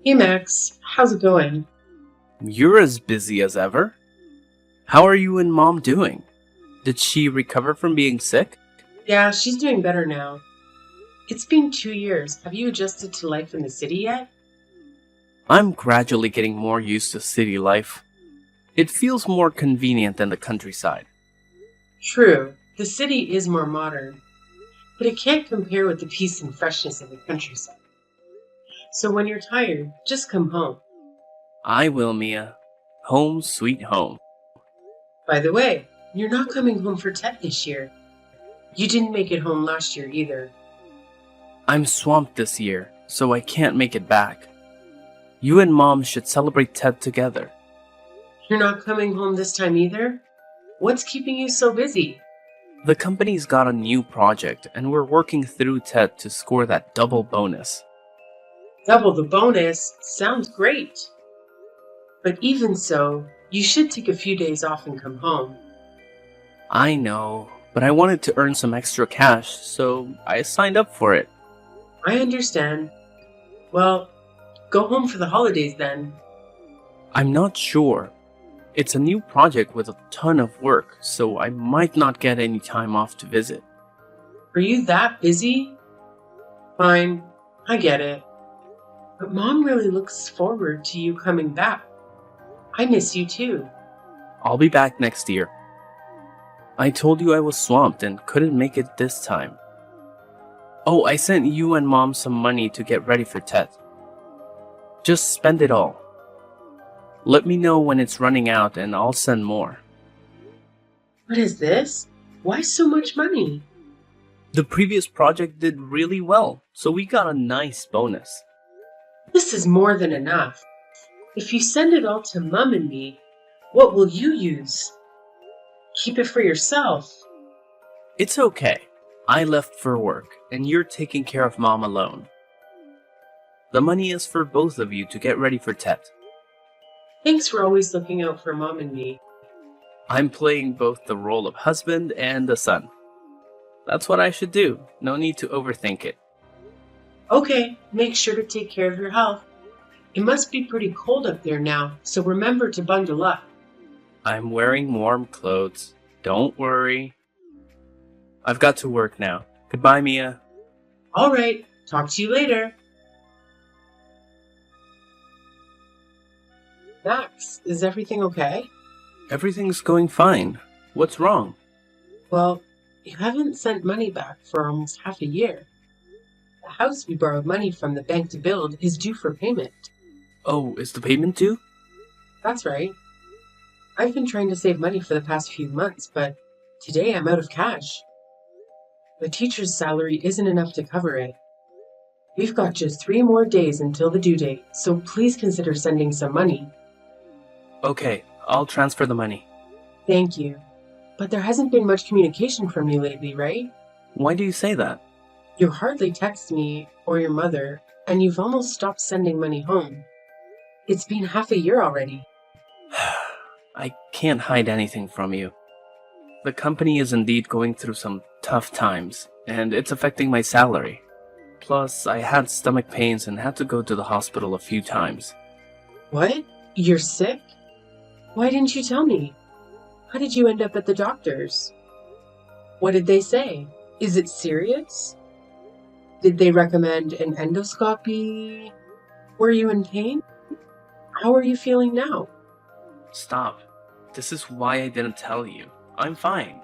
Hey Max, how's it going? You're as busy as ever. How are you and Mom doing? Did she recover from being sick? Yeah, she's doing better now. It's been 2 years. Have you adjusted to life in the city yet? I'm gradually getting more used to city life. It feels more convenient than the countryside. True, the city is more modern, but it can't compare with the peace and freshness of the countryside. So when you're tired, just come home. I will, Mia. Home sweet home. By the way, you're not coming home for Tet this year. You didn't make it home last year either. I'm swamped this year, so I can't make it back. You and Mom should celebrate Ted together. You're not coming home this time either? What's keeping you so busy? The company's got a new project, and we're working through Ted to score that double bonus. Double the bonus sounds great. But even so, you should take a few days off and come home. I know, but I wanted to earn some extra cash, so I signed up for it. I understand. Well, go home for the holidays then. I'm not sure. It's a new project with a ton of work, so I might not get any time off to visit. Are you that busy? Fine, I get it. But Mom really looks forward to you coming back. I miss you too. I'll be back next year. I told you I was swamped and couldn't make it this time. Oh, I sent you and Mom some money to get ready for Tet. Just spend it all. Let me know when it's running out and I'll send more. What is this? Why so much money? The previous project did really well, so we got a nice bonus. This is more than enough. If you send it all to Mum and me, what will you use? Keep it for yourself. It's okay. I left for work, and you're taking care of Mom alone. The money is for both of you to get ready for Tet. Thanks for always looking out for Mom and me. I'm playing both the role of husband and a son. That's what I should do. No need to overthink it. Okay, make sure to take care of your health. It must be pretty cold up there now, so remember to bundle up. I'm wearing warm clothes. Don't worry. I've got to work now. Goodbye, Mia. All right, talk to you later. Max, is everything okay? Everything's going fine. What's wrong? Well, you haven't sent money back for almost half a year. The house we borrowed money from the bank to build is due for payment. Oh, is the payment due? That's right. I've been trying to save money for the past few months, but today I'm out of cash. The teacher's salary isn't enough to cover it. We've got just 3 more days until the due date, so please consider sending some money. Okay, I'll transfer the money. Thank you. But there hasn't been much communication from you lately, right? Why do you say that? You hardly text me or your mother, and you've almost stopped sending money home. It's been half a year already. I can't hide anything from you. The company is indeed going through some tough times, and it's affecting my salary. Plus, I had stomach pains and had to go to the hospital a few times. What? You're sick? Why didn't you tell me? How did you end up at the doctor's? What did they say? Is it serious? Did they recommend an endoscopy? Were you in pain? How are you feeling now? Stop. This is why I didn't tell you. I'm fine.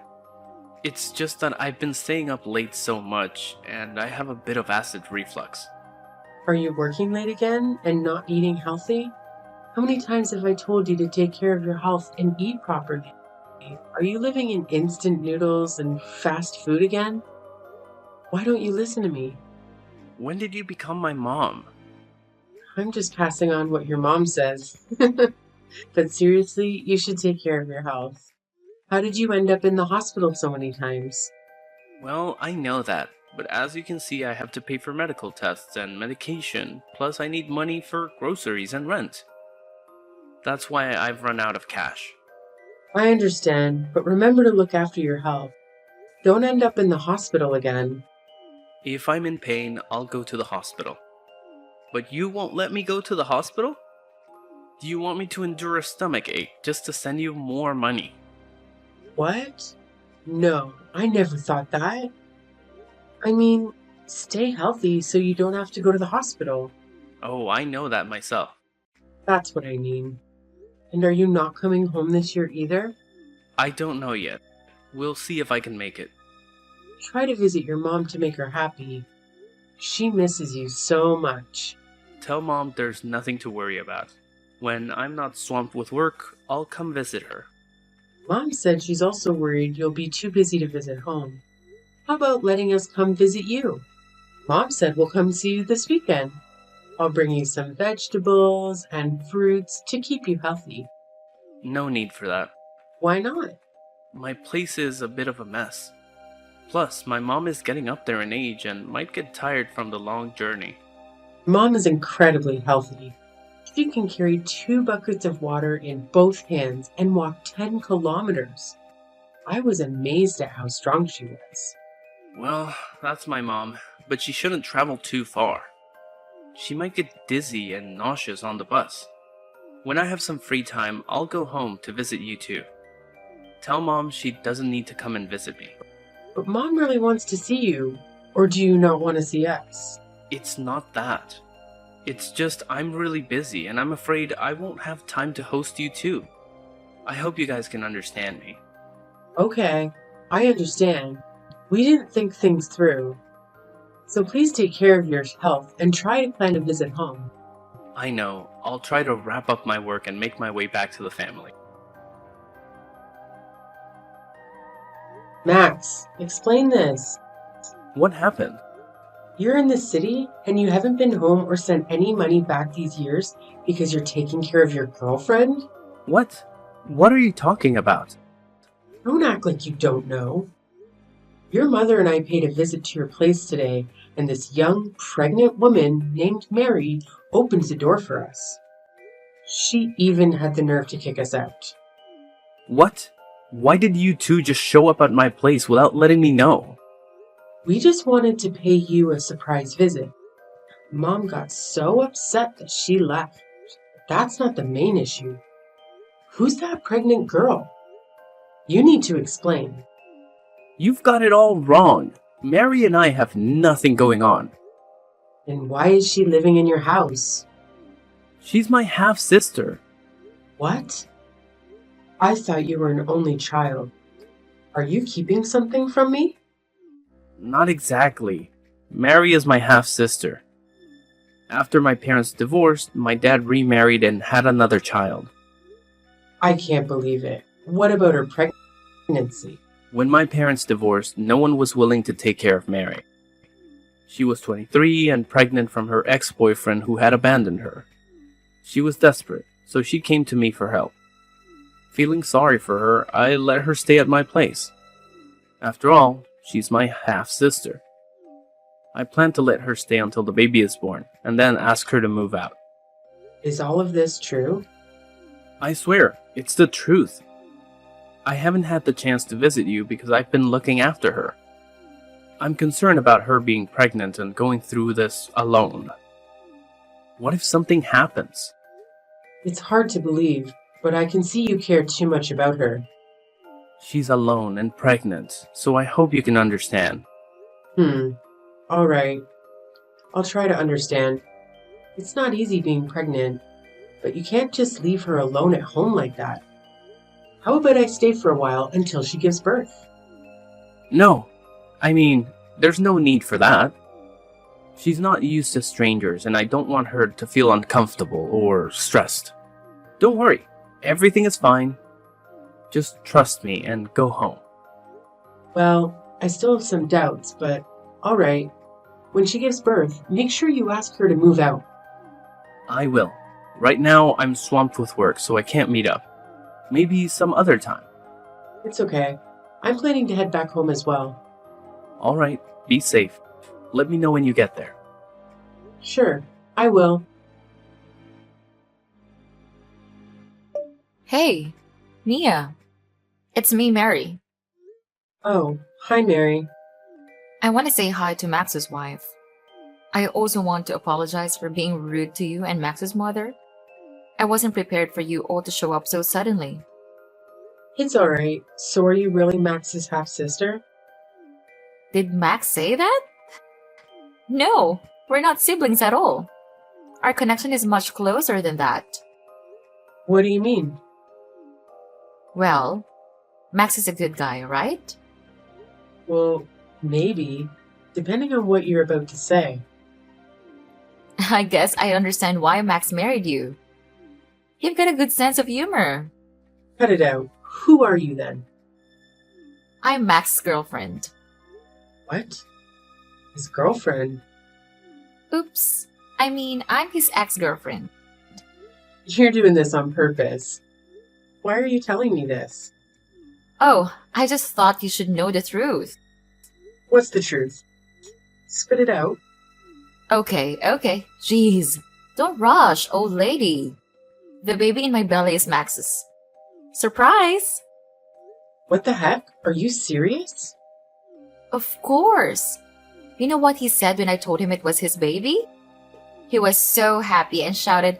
It's just that I've been staying up late so much, and I have a bit of acid reflux. Are you working late again and not eating healthy? How many times have I told you to take care of your health and eat properly? Are you living in instant noodles and fast food again? Why don't you listen to me? When did you become my mom? I'm just passing on what your mom says. But seriously, you should take care of your health. How did you end up in the hospital so many times? Well, I know that, but as you can see, I have to pay for medical tests and medication, plus I need money for groceries and rent. That's why I've run out of cash. I understand, but remember to look after your health. Don't end up in the hospital again. If I'm in pain, I'll go to the hospital. But you won't let me go to the hospital? Do you want me to endure a stomach ache just to send you more money? What? No, I never thought that. I mean, stay healthy so you don't have to go to the hospital. Oh, I know that myself. That's what I mean. And are you not coming home this year either? I don't know yet. We'll see if I can make it. Try to visit your mom to make her happy. She misses you so much. Tell Mom there's nothing to worry about. When I'm not swamped with work, I'll come visit her. Mom said she's also worried you'll be too busy to visit home. How about letting us come visit you? Mom said we'll come see you this weekend. I'll bring you some vegetables and fruits to keep you healthy. No need for that. Why not? My place is a bit of a mess. Plus, my mom is getting up there in age and might get tired from the long journey. Mom is incredibly healthy. She can carry 2 buckets of water in both hands and walk 10 kilometers. I was amazed at how strong she was. Well, that's my mom, but she shouldn't travel too far. She might get dizzy and nauseous on the bus. When I have some free time, I'll go home to visit you too. Tell Mom she doesn't need to come and visit me. But Mom really wants to see you. Or do you not want to see us? It's not that. It's just I'm really busy and I'm afraid I won't have time to host you too. I hope you guys can understand me. Okay, I understand. We didn't think things through. So please take care of your health and try to plan a visit home. I know. I'll try to wrap up my work and make my way back to the family. Max, explain this. What happened? You're in the city and you haven't been home or sent any money back these years because you're taking care of your girlfriend? What? What are you talking about? Don't act like you don't know. Your mother and I paid a visit to your place today, and this young, pregnant woman named Mary opened the door for us. She even had the nerve to kick us out. What? Why did you two just show up at my place without letting me know? We just wanted to pay you a surprise visit. Mom got so upset that she left. That's not the main issue. Who's that pregnant girl? You need to explain. You've got it all wrong. Mary and I have nothing going on. And why is she living in your house? She's my half-sister. What? I thought you were an only child. Are you keeping something from me? Not exactly. Mary is my half-sister. After my parents divorced, my dad remarried and had another child. I can't believe it. What about her pregnancy? When my parents divorced, no one was willing to take care of Mary. She was 23 and pregnant from her ex-boyfriend who had abandoned her. She was desperate, so she came to me for help. Feeling sorry for her, I let her stay at my place. After all, she's my half-sister. I plan to let her stay until the baby is born, and then ask her to move out. Is all of this true? I swear, it's the truth. I haven't had the chance to visit you because I've been looking after her. I'm concerned about her being pregnant and going through this alone. What if something happens? It's hard to believe, but I can see you care too much about her. She's alone and pregnant, so I hope you can understand. All right. I'll try to understand. It's not easy being pregnant, but you can't just leave her alone at home like that. How about I stay for a while until she gives birth? No, I mean, there's no need for that. She's not used to strangers, and I don't want her to feel uncomfortable or stressed. Don't worry, everything is fine. Just trust me and go home. Well, I still have some doubts, but all right. When she gives birth, make sure you ask her to move out. I will. Right now, I'm swamped with work, so I can't meet up. Maybe some other time. It's okay. I'm planning to head back home as well. Alright, be safe. Let me know when you get there. Sure, I will. Hey, Mia. It's me, Mary. Oh, hi, Mary. I want to say hi to Max's wife. I also want to apologize for being rude to you and Max's mother. I wasn't prepared for you all to show up so suddenly. It's alright. So are you really Max's half sister? Did Max say that? No, we're not siblings at all. Our connection is much closer than that. What do you mean? Well, Max is a good guy, right? Well, maybe, depending on what you're about to say. I guess I understand why Max married you. You've got a good sense of humor. Cut it out. Who are you then? I'm Max's girlfriend. What? His girlfriend? Oops. I mean, I'm his ex-girlfriend. You're doing this on purpose. Why are you telling me this? Oh, I just thought you should know the truth. What's the truth? Spit it out. Okay. Jeez. Don't rush, old lady. The baby in my belly is Max's. Surprise! What the heck? Are you serious? Of course. You know what he said when I told him it was his baby? He was so happy and shouted,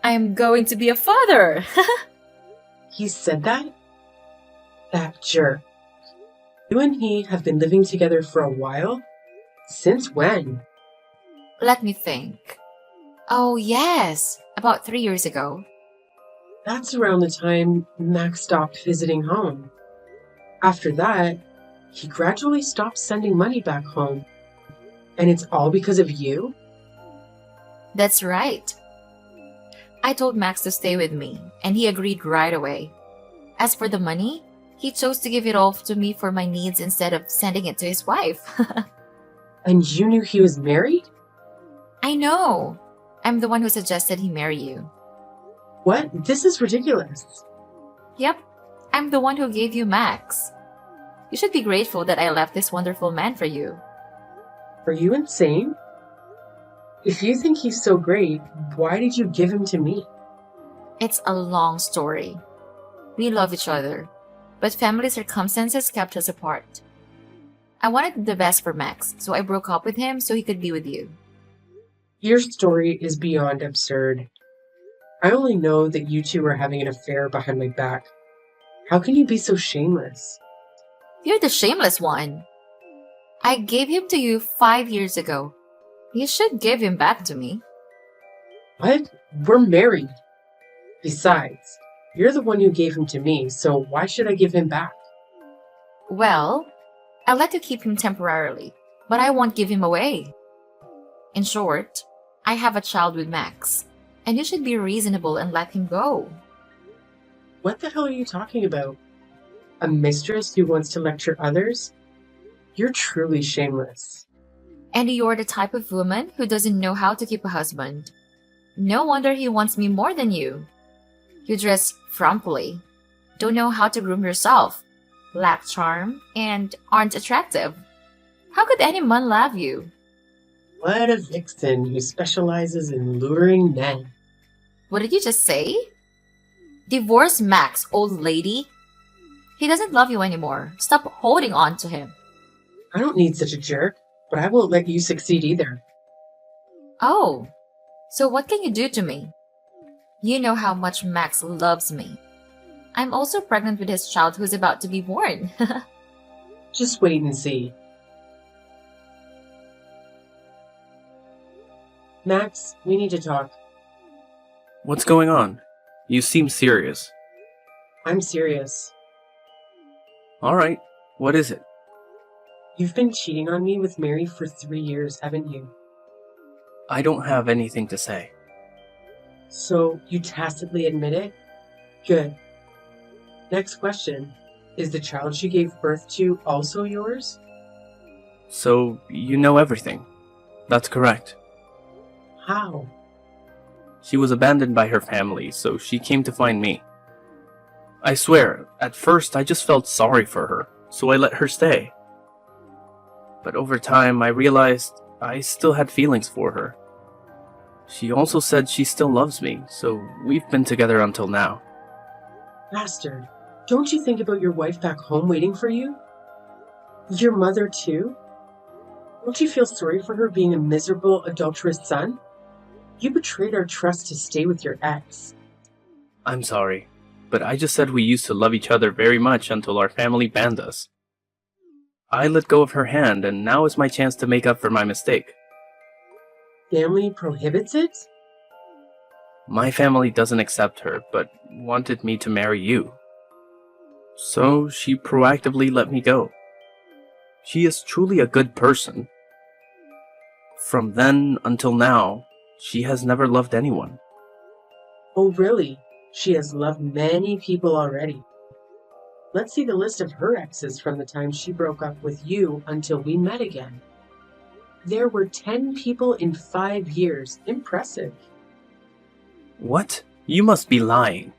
"I'm going to be a father!" He said that? That jerk. You and he have been living together for a while? Since when? Let me think. Oh, yes. About 3 years ago. That's around the time Max stopped visiting home. After that, he gradually stopped sending money back home. And it's all because of you? That's right. I told Max to stay with me, and he agreed right away. As for the money, he chose to give it all to me for my needs instead of sending it to his wife. And you knew he was married? I know. I'm the one who suggested he marry you. What? This is ridiculous. Yep, I'm the one who gave you Max. You should be grateful that I left this wonderful man for you. Are you insane? If you think he's so great, why did you give him to me? It's a long story. We love each other, but family circumstances kept us apart. I wanted the best for Max, so I broke up with him so he could be with you. Your story is beyond absurd. I only know that you two are having an affair behind my back. How can you be so shameless? You're the shameless one. I gave him to you 5 years ago. You should give him back to me. What? We're married. Besides, you're the one who gave him to me, so why should I give him back? Well, I'll let you keep him temporarily, but I won't give him away. In short, I have a child with Max, and you should be reasonable and let him go. What the hell are you talking about? A mistress who wants to lecture others? You're truly shameless. And you're the type of woman who doesn't know how to keep a husband. No wonder he wants me more than you. You dress frumpily, don't know how to groom yourself, lack charm, and aren't attractive. How could any man love you? What a vixen who specializes in luring men. What did you just say? Divorce Max, old lady. He doesn't love you anymore. Stop holding on to him. I don't need such a jerk, but I won't let you succeed either. Oh, so what can you do to me? You know how much Max loves me. I'm also pregnant with his child who's about to be born. Just wait and see. Max, we need to talk. What's going on? You seem serious. I'm serious. Alright, what is it? You've been cheating on me with Mary for 3 years, haven't you? I don't have anything to say. So you tacitly admit it? Good. Next question. Is the child she gave birth to also yours? So, you know everything. That's correct. How? She was abandoned by her family, so she came to find me. I swear, at first I just felt sorry for her, so I let her stay. But over time, I realized I still had feelings for her. She also said she still loves me, so we've been together until now. Bastard. Don't you think about your wife back home waiting for you? Your mother too? Don't you feel sorry for her being a miserable, adulterous son? You betrayed our trust to stay with your ex. I'm sorry, but I just said we used to love each other very much until our family banned us. I let go of her hand, and now is my chance to make up for my mistake. Family prohibits it? My family doesn't accept her, but wanted me to marry you. So she proactively let me go. She is truly a good person. From then until now, she has never loved anyone. Oh, really? She has loved many people already. Let's see the list of her exes from the time she broke up with you until we met again. There were 10 people in 5 years. Impressive. What? You must be lying.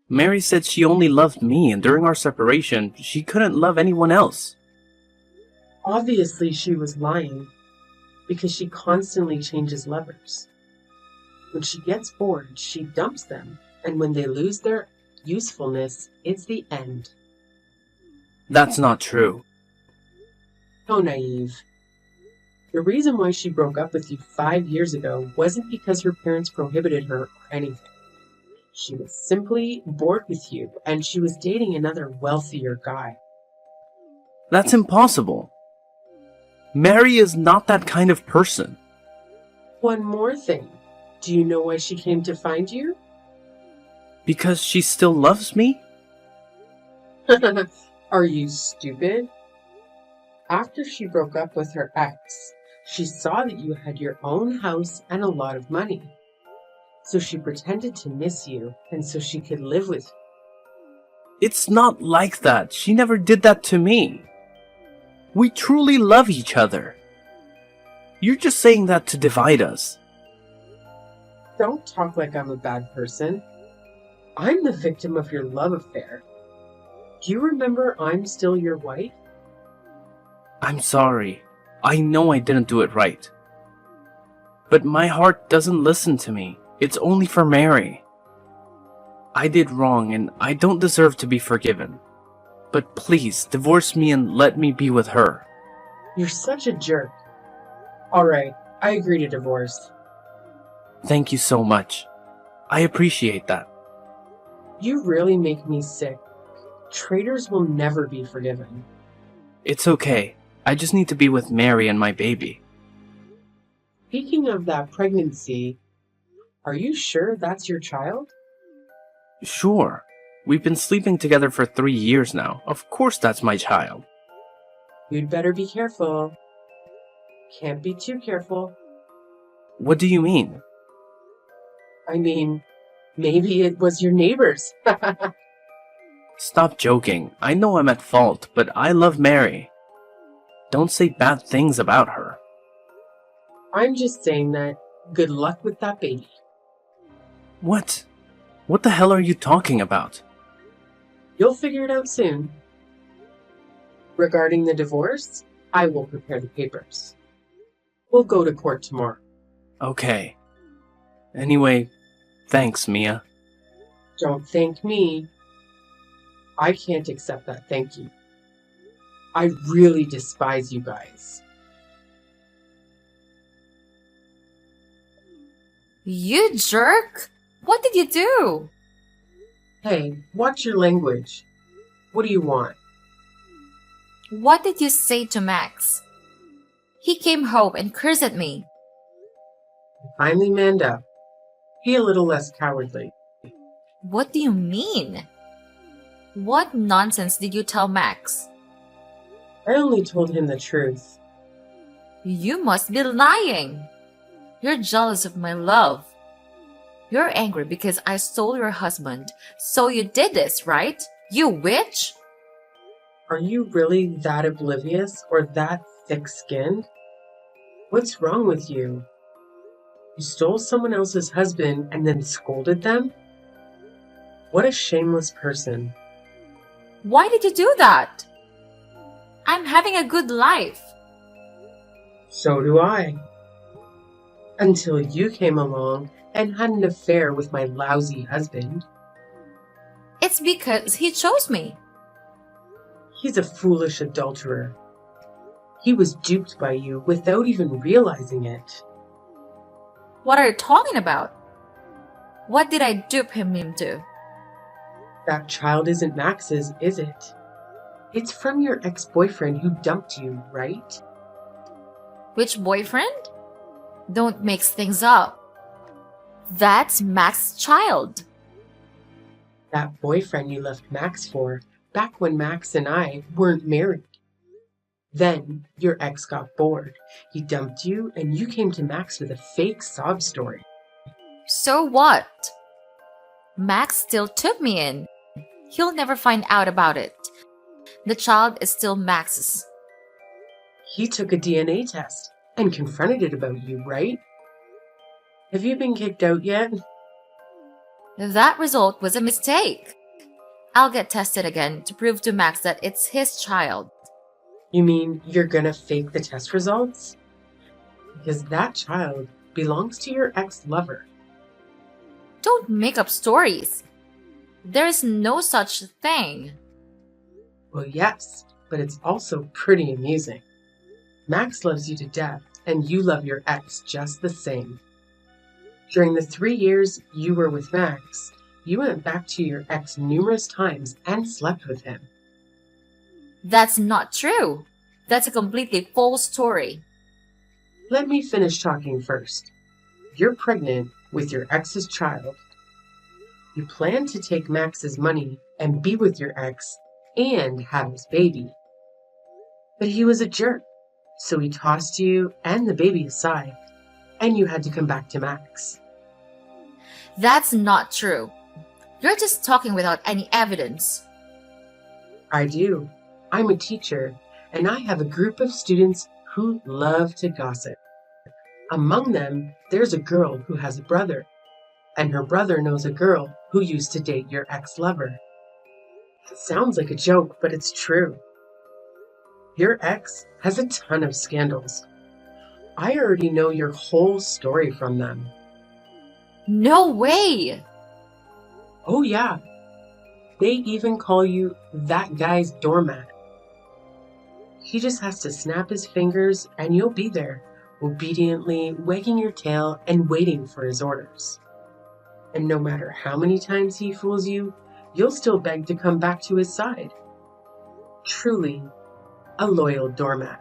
Mary said she only loved me, and during our separation, she couldn't love anyone else. Obviously, she was lying because she constantly changes lovers. When she gets bored, she dumps them, and when they lose their usefulness, it's the end. That's not true. So naive. The reason why she broke up with you 5 years ago wasn't because her parents prohibited her or anything. She was simply bored with you, and she was dating another wealthier guy. That's impossible. Mary is not that kind of person. One more thing. Do you know why she came to find you? Because she still loves me? Are you stupid? After she broke up with her ex, she saw that you had your own house and a lot of money. So she pretended to miss you, and so she could live with you. It's not like that. She never did that to me. We truly love each other. You're just saying that to divide us. Don't talk like I'm a bad person. I'm the victim of your love affair. Do you remember I'm still your wife? I'm sorry. I know I didn't do it right. But my heart doesn't listen to me. It's only for Mary. I did wrong and I don't deserve to be forgiven. But please, divorce me and let me be with her. You're such a jerk. Alright, I agree to divorce. Thank you so much. I appreciate that. You really make me sick. Traitors will never be forgiven. It's okay. I just need to be with Mary and my baby. Speaking of that pregnancy, are you sure that's your child? Sure. We've been sleeping together for 3 years now. Of course that's my child. You'd better be careful. Can't be too careful. What do you mean? I mean, maybe it was your neighbor's. Stop joking. I know I'm at fault, but I love Mary. Don't say bad things about her. I'm just saying that good luck with that baby. What? What the hell are you talking about? You'll figure it out soon. Regarding the divorce, I will prepare the papers. We'll go to court tomorrow. Okay. Anyway, thanks, Mia. Don't thank me. I can't accept that thank you. I really despise you guys. You jerk! What did you do? Hey, watch your language. What do you want? What did you say to Max? He came home and cursed at me. Finally manned up. Be a little less cowardly. What do you mean? What nonsense did you tell Max? I only told him the truth. You must be lying. You're jealous of my love. You're angry because I stole your husband. So you did this, right? You witch? Are you really that oblivious or that thick-skinned? What's wrong with you? You stole someone else's husband and then scolded them? What a shameless person. Why did you do that? I'm having a good life. So do I. Until you came along and had an affair with my lousy husband. It's because he chose me. He's a foolish adulterer. He was duped by you without even realizing it. What are you talking about? What did I dupe him into? That child isn't Max's, is it? It's from your ex-boyfriend who dumped you, right? Which boyfriend? Don't mix things up. That's Max's child. That boyfriend you left Max for back when Max and I weren't married. Then your ex got bored. He dumped you and you came to Max with a fake sob story. So what? Max still took me in. He'll never find out about it. The child is still Max's. He took a DNA test and confronted it about you, right? Have you been kicked out yet? That result was a mistake. I'll get tested again to prove to Max that it's his child. You mean you're gonna fake the test results? Because that child belongs to your ex-lover. Don't make up stories. There is no such thing. Well, yes, but it's also pretty amusing. Max loves you to death, and you love your ex just the same. During the 3 years you were with Max, you went back to your ex numerous times and slept with him. That's not true. That's a completely false story. Let me finish talking first. You're pregnant with your ex's child. You plan to take Max's money and be with your ex and have his baby. But he was a jerk, so he tossed you and the baby aside, and you had to come back to Max. That's not true. You're just talking without any evidence. I do. I'm a teacher, and I have a group of students who love to gossip. Among them, there's a girl who has a brother, and her brother knows a girl who used to date your ex-lover. It sounds like a joke, but it's true. Your ex has a ton of scandals. I already know your whole story from them. No way! Oh yeah, they even call you that guy's doormat. He just has to snap his fingers and you'll be there, obediently wagging your tail and waiting for his orders. And no matter how many times he fools you, you'll still beg to come back to his side. Truly, a loyal doormat.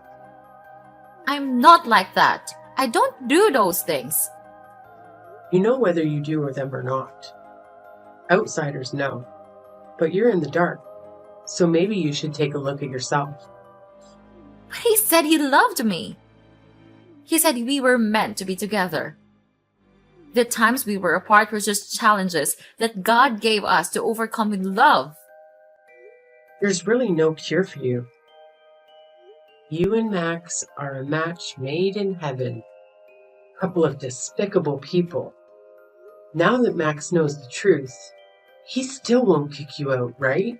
I'm not like that. I don't do those things. You know whether you do them or not. Outsiders know, but you're in the dark, so maybe you should take a look at yourself. But he said he loved me. He said we were meant to be together. The times we were apart were just challenges that God gave us to overcome with love. There's really no cure for you. You and Max are a match made in heaven. Couple of despicable people. Now that Max knows the truth, he still won't kick you out, right?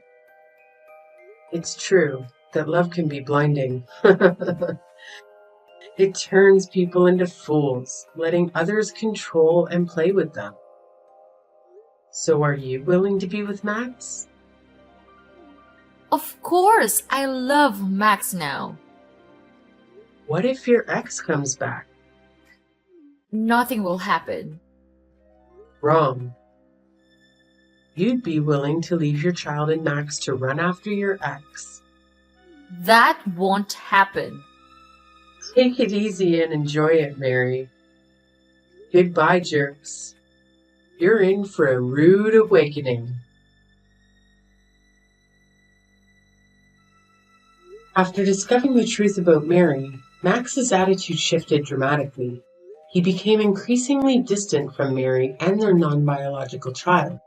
It's true that love can be blinding. It turns people into fools, letting others control and play with them. So are you willing to be with Max? Of course, I love Max now. What if your ex comes back? Nothing will happen. Wrong. You'd be willing to leave your child and Max to run after your ex. That won't happen. Take it easy and enjoy it, Mary. Goodbye, jerks. You're in for a rude awakening. After discovering the truth about Mary, Max's attitude shifted dramatically. He became increasingly distant from Mary and their non-biological child.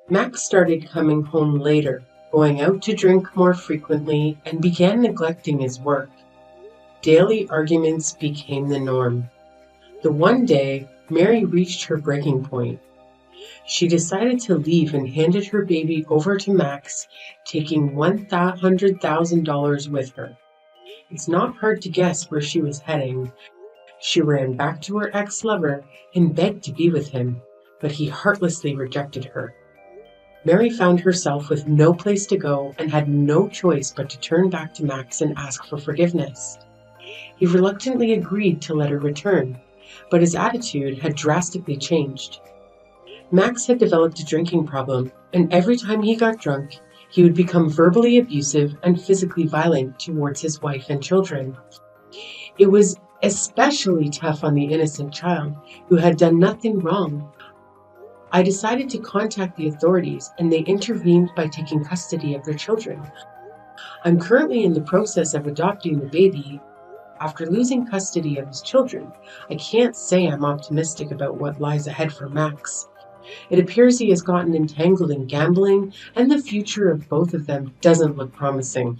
Max started coming home later, going out to drink more frequently, and began neglecting his work. Daily arguments became the norm. The one day, Mary reached her breaking point. She decided to leave and handed her baby over to Max, taking $100,000 with her. It's not hard to guess where she was heading. She ran back to her ex-lover and begged to be with him, but he heartlessly rejected her. Mary found herself with no place to go and had no choice but to turn back to Max and ask for forgiveness. He reluctantly agreed to let her return, but his attitude had drastically changed. Max had developed a drinking problem, and every time he got drunk, he would become verbally abusive and physically violent towards his wife and children. It was especially tough on the innocent child, who had done nothing wrong. I decided to contact the authorities, and they intervened by taking custody of their children. I'm currently in the process of adopting the baby. After losing custody of his children, I can't say I'm optimistic about what lies ahead for Max. It appears he has gotten entangled in gambling, and the future of both of them doesn't look promising.